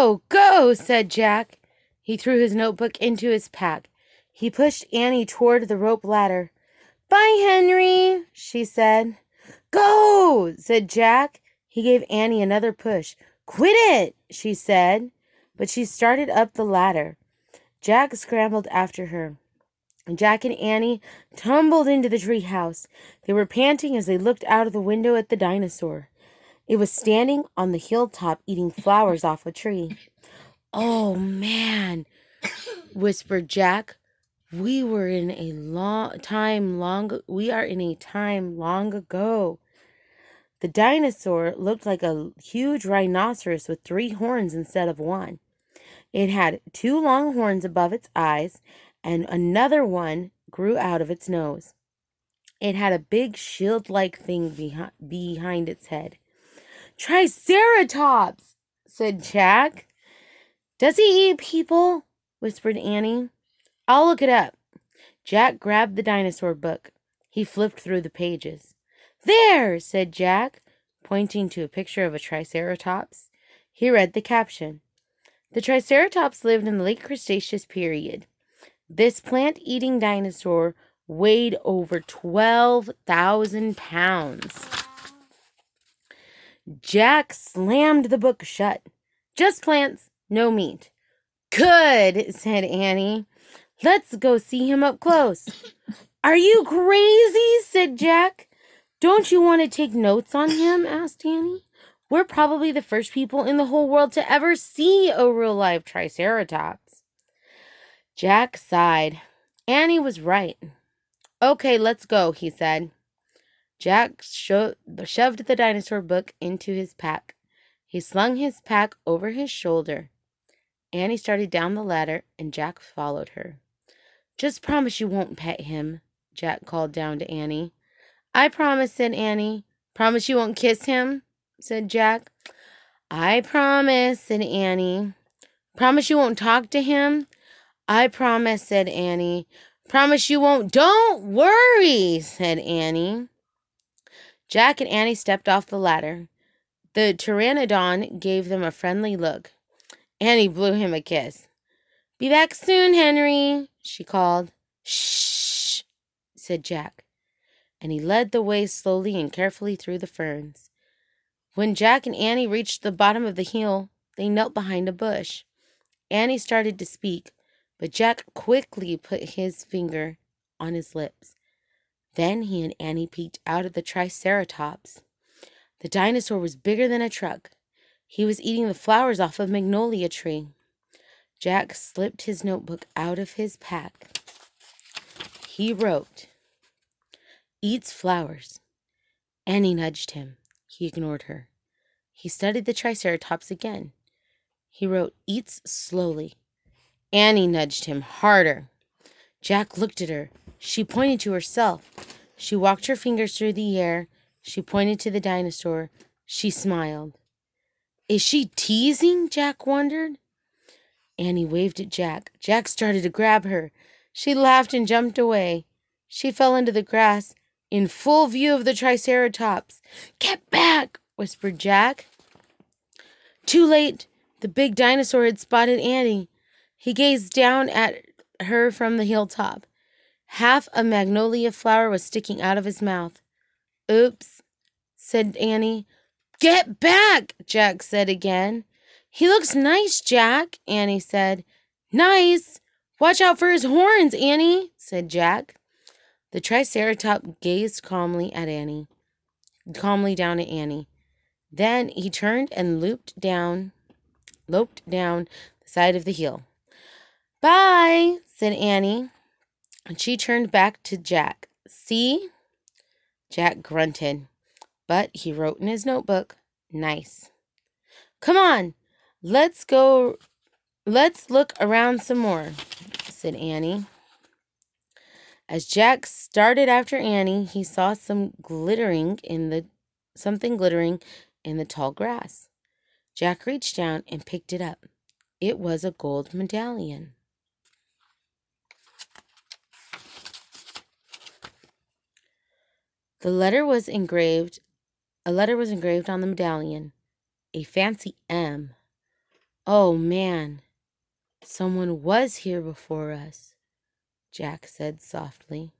Go, go, said Jack. He threw his notebook into his pack. He pushed Annie toward the rope ladder. Bye, Henry, she said. Go, said Jack. He gave Annie another push. Quit it, she said. But she started up the ladder. Jack scrambled after her. Jack and Annie tumbled into the treehouse. They were panting as they looked out of the window at the dinosaur. It was standing on the hilltop eating flowers off a tree. Oh, man, whispered Jack. We are in a time long ago. The dinosaur looked like a huge rhinoceros with 3 horns instead of 1. It had 2 long horns above its eyes, and another one grew out of its nose. It had a big shield-like thing behind its head. Triceratops, said Jack. Does he eat people? Whispered Annie. I'll look it up. Jack grabbed the dinosaur book. He flipped through the pages. There, said Jack, pointing to a picture of a Triceratops. He read the caption. The Triceratops lived in the late Cretaceous period. This plant-eating dinosaur weighed over 12,000 pounds. Jack slammed the book shut. Just plants, no meat. Good, said Annie. Let's go see him up close. Are you crazy? Said Jack. Don't you want to take notes on him? Asked Annie. We're probably the first people in the whole world to ever see a real-life Triceratops. Jack sighed. Annie was right. Okay, let's go, he said. Jack shoved the dinosaur book into his pack. He slung his pack over his shoulder. Annie started down the ladder, and Jack followed her. Just promise you won't pet him, Jack called down to Annie. I promise, said Annie. Promise you won't kiss him, said Jack. I promise, said Annie. Promise you won't talk to him? I promise, said Annie. Promise you won't. Don't worry, said Annie. Jack and Annie stepped off the ladder. The pteranodon gave them a friendly look. Annie blew him a kiss. Be back soon, Henry, she called. Shh, said Jack, and he led the way slowly and carefully through the ferns. When Jack and Annie reached the bottom of the hill, they knelt behind a bush. Annie started to speak, but Jack quickly put his finger on his lips. Then he and Annie peeked out of the Triceratops. The dinosaur was bigger than a truck. He was eating the flowers off a magnolia tree. Jack slipped his notebook out of his pack. He wrote, Eats flowers. Annie nudged him. He ignored her. He studied the Triceratops again. He wrote, Eats slowly. Annie nudged him harder. Jack looked at her. She pointed to herself. She walked her fingers through the air. She pointed to the dinosaur. She smiled. Is she teasing? Jack wondered. Annie waved at Jack. Jack started to grab her. She laughed and jumped away. She fell into the grass in full view of the Triceratops. Get back, whispered Jack. Too late. The big dinosaur had spotted Annie. He gazed down at her from the hilltop. Half a magnolia flower was sticking out of his mouth. Oops, said Annie. Get back, Jack said again. He looks nice, Jack, Annie said. Nice. Watch out for his horns, Annie, said Jack. The Triceratops gazed calmly down at Annie. Then he turned and loped down the side of the hill. Bye, said Annie. And she turned back to Jack. See? Jack grunted, but he wrote in his notebook, nice. Come on, let's go. Let's look around some more, said Annie. As Jack started after Annie, he saw something glittering in the tall grass. Jack reached down and picked it up. It was a gold medallion. A letter was engraved on the medallion, a fancy M. Oh, man, someone was here before us, Jack said softly.